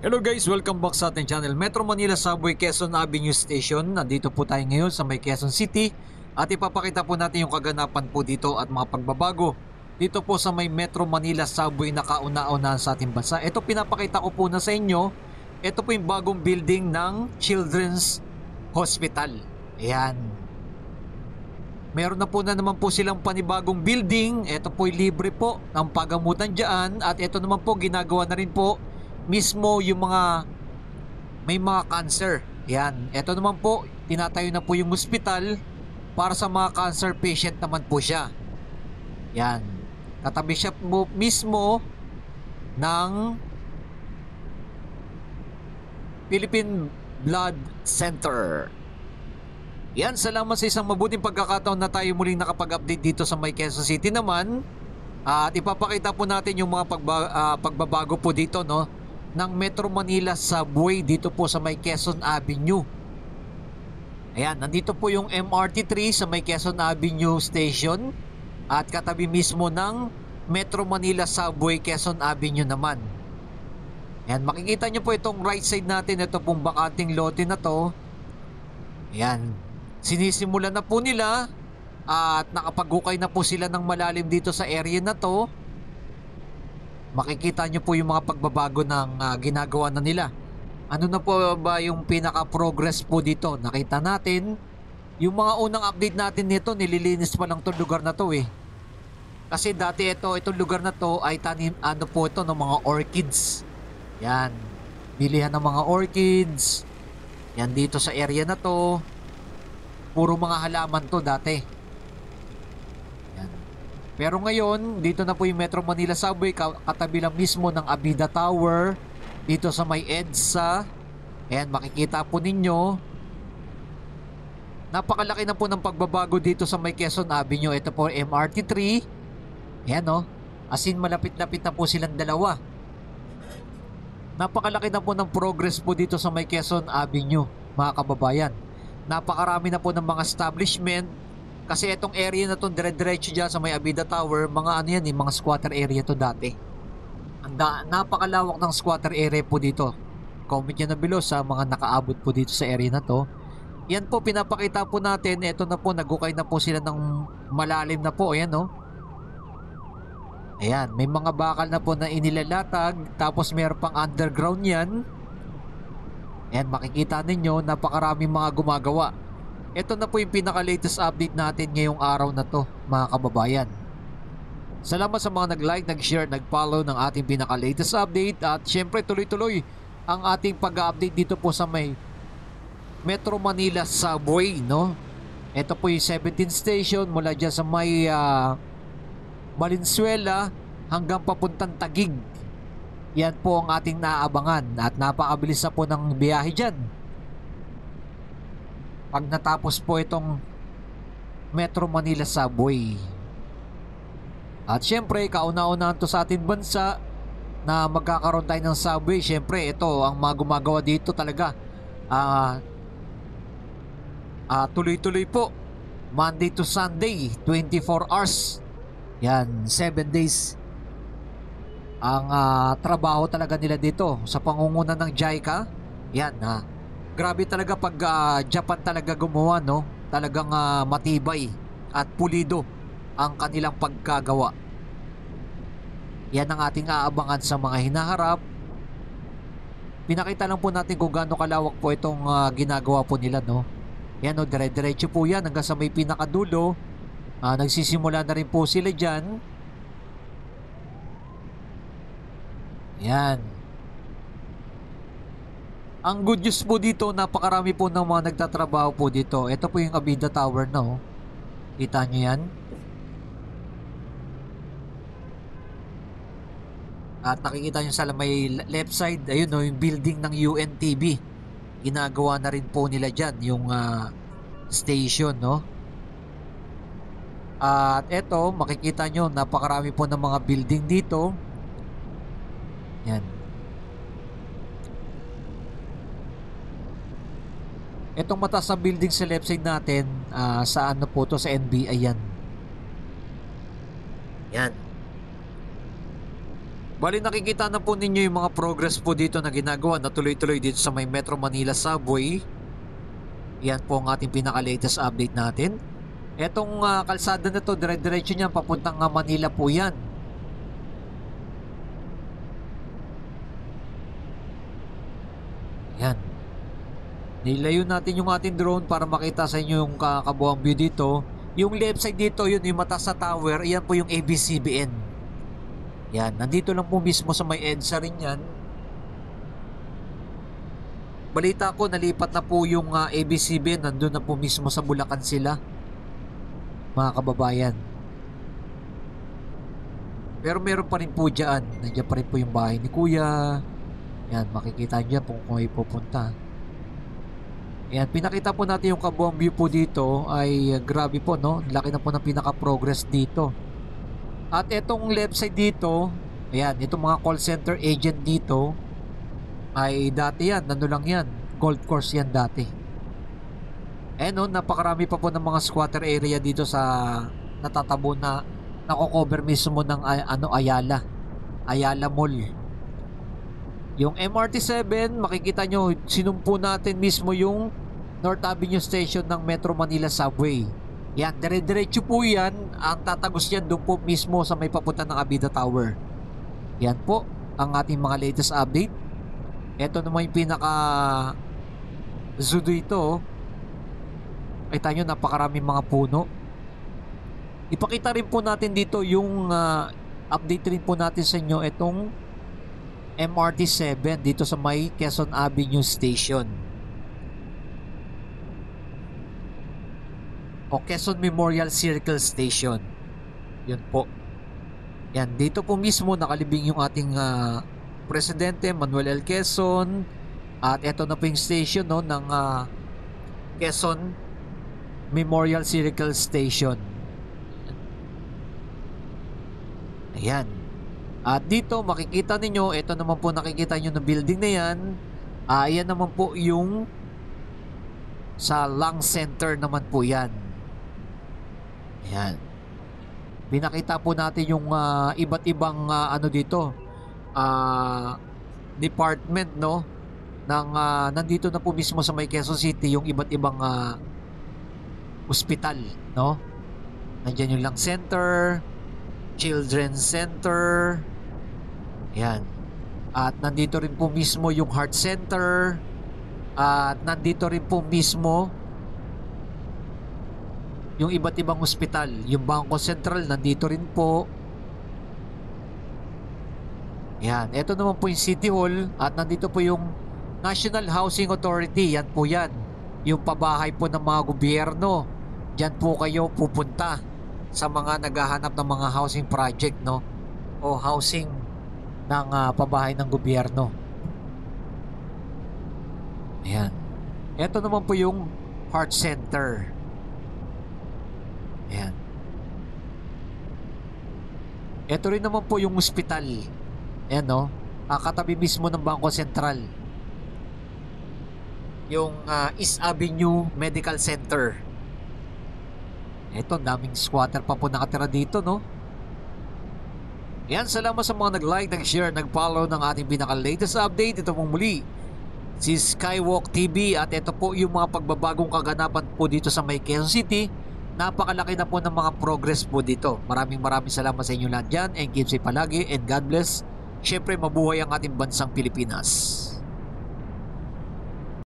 Hello guys, welcome back sa ating channel Metro Manila Subway Quezon Avenue Station. Nandito po tayo ngayon sa may Quezon City at ipapakita po natin yung kaganapan po dito at mga pagbabago dito po sa may Metro Manila Subway na kauna-unahan sa ating bansa. Ito pinapakita ko po na sa inyo. Ito po yung bagong building ng Children's Hospital. Ayan. Meron na po silang panibagong building. Ito po yung libre po ng pagamutan dyan. At ito naman po ginagawa na rin po mismo yung mga may mga cancer. Yan. Ito naman po, tinatayo na po yung hospital para sa mga cancer patient naman po siya. Yan. Katabi siya po mismo ng Philippine Blood Center. Yan, salamat sa isang mabuting pagkakataon na tayo muling nakapag-update dito sa may Quezon City naman. At ipapakita po natin yung mga pagbabago po dito, no, ng Metro Manila Subway dito po sa may Quezon Avenue. Ayan, nandito po yung MRT3 sa may Quezon Avenue Station at katabi mismo ng Metro Manila Subway Quezon Avenue naman. Ayan, makikita nyo po itong right side natin, ito pong bakanting lote na to. Ayan, sinisimula na po nila at nakapag-hukay na po sila ng malalim dito sa area na to. Makikita nyo po yung mga pagbabago ng ginagawa na nila. Ano na po ba yung pinaka-progress po dito? Nakita natin yung mga unang update natin nito, nililinis pa lang itong lugar na to eh. Kasi dati itong lugar na to ay tanim, ano po ito, ng mga orchids. Yan, bilihan ng mga orchids. Yan, dito sa area na to puro mga halaman to dati. Pero ngayon, dito na po yung Metro Manila Subway, katabi lang mismo ng Abida Tower, dito sa may EDSA. Ayan, makikita po ninyo. Napakalaki na po ng pagbabago dito sa may Quezon Avenue. Ito po MRT3. Ayan o, as in malapit-lapit na po silang dalawa. Napakalaki na po ng progress po dito sa may Quezon Avenue, mga kababayan. Napakarami na po ng mga establishment. Kasi itong area na itong dire-diretso dyan sa may Abida Tower, mga ano yan mga squatter area to dati. Napakalawak ng squatter area po dito. Comment nyo na below sa mga nakaabot po dito sa area na to. Yan po, pinapakita po natin. Ito na po, nagukay na po sila ng malalim na po. Ayan no. Ayan, may mga bakal na po na inilalatag. Tapos mayroon pang underground yan. Ayan, makikita ninyo, napakaraming mga gumagawa. Ito na po yung pinaka-latest update natin ngayong araw na to, mga kababayan. Salamat sa mga nag-like, nag-share, nag-follow ng ating pinaka-latest update. At syempre tuloy-tuloy ang ating pag-update dito po sa may Metro Manila Subway, no? Ito po yung 17th station mula dyan sa may Valenzuela hanggang papuntang Taguig. Yan po ang ating naaabangan at napakabilis na po ng biyahe dyan. Pag natapos po itong Metro Manila Subway. At syempre, kauna-unahan to sa ating bansa na magkakaroon tayo ng subway. Syempre, ito ang mga gumagawa dito talaga. Tuloy-tuloy po. Monday to Sunday, 24 hours. Yan, 7 days. Ang trabaho talaga nila dito sa pangunguna ng JICA. Yan, grabe talaga pag Japan talaga gumawa, no? Talagang matibay at pulido ang kanilang pagkagawa. Yan ang ating aabangan sa mga hinaharap. Pinakita lang po natin kung gaano kalawak po itong ginagawa po nila, no? Yan, no, dire-diretso po yan hanggang sa may pinakadulo. Nagsisimula na rin po sila dyan. Yan. Ang good news po dito, napakarami po ng mga nagtatrabaho po dito. Ito po yung Abida Tower na oh. Kita nyo yan? At nakikita nyo sa may left side, ayun no, yung building ng UNTV. Ginagawa na rin po nila dyan, yung station, no? At eto, makikita nyo, napakarami po ng mga building dito. Yan. Itong mataas na building sa left side natin, sa ano po to, sa NBI yan. Yan. Bali nakikita na po ninyo yung mga progress po dito na ginagawa na tuloy-tuloy dito sa may Metro Manila Subway. Yan po ang ating pinaka-latest update natin. Etong kalsada na to, dire-diretso niyan papuntang Manila po yan. Yan. Nilayo natin yung ating drone para makita sa inyo yung kabuang view dito. Yung left side dito, yun yung mata sa tower. Yan po yung ABS-CBN. Yan, nandito lang po mismo sa may EDSA rin yan. Balita ko, nalipat na po yung ABS-CBN. Nandun na po mismo sa Bulacan sila, mga kababayan. Pero meron pa rin po dyan. Nandiyan pa rin po yung bahay ni Kuya. Yan, makikita nyo kung kayo pupunta. Yan, pinakita po natin yung kabuang view po dito. Ay grabe po, no? Laki na po ng pinaka-progress dito. At etong left side dito, ayan, itong mga call center agent dito, ay dati yan, nando lang yan. Golf course yan dati. No, napakarami pa po ng mga squatter area dito sa natatabo na nako-cover mismo ng Ayala Mall. Yung MRT7, makikita nyo, sinumpo natin mismo yung North Avenue Station ng Metro Manila Subway. Yan, dire-diretso po yan. Ang tatagos yan doon po mismo sa may papunta ng Abida Tower. Yan po ang ating mga latest update. Ito naman yung pinaka zoo dito. Kita nyo, napakaraming mga puno. Ipakita rin po natin dito yung update rin po natin sa inyo itong MRT7 dito sa may Quezon Avenue Station o Quezon Memorial Circle Station. Yun po. Yan, dito po mismo nakalibing yung ating Presidente Manuel L. Quezon. At eto na po yung station, no, ng Quezon Memorial Circle Station. Ayan. At dito makikita ninyo, ito naman po nakikita nyo na building na yan. Ayan naman po yung sa Lung Center naman po yan. Ayan. Pinakita po natin yung iba't ibang dito department, no, ng nandito na po mismo sa may Quezon City yung iba't ibang hospital, no. Nandiyan yung Lung Center, Children's Center. Yan. At nandito rin po mismo yung Heart Center. At nandito rin po mismo yung iba't ibang ospital. Yung Bangko Sentral nandito rin po. Yan. Ito naman po yung City Hall. At nandito po yung National Housing Authority. Yan po yan. Yung pabahay po ng mga gobyerno. Diyan po kayo pupunta sa mga naghahanap ng mga housing project, no, o housing ng pabahay ng gobyerno. Ayan. Ito naman po yung Heart Center. Ayan. Ito rin naman po yung hospital. Ayan, no, katabi mismo ng Bangko Sentral. Yung East Avenue Medical Center. Ito, daming squatter pa po nakatira dito, no? Yan, salamat sa mga nag-like, nag-share, nag-follow ng ating pinaka-latest update. Ito pong muli, si Skywalk TV. At ito po yung mga pagbabagong kaganapan po dito sa may Quezon City. Napakalaki na po ng mga progress po dito. Maraming salamat sa inyo lahat dyan. And keep safe palagi and God bless. Siyempre, mabuhay ang ating bansang Pilipinas.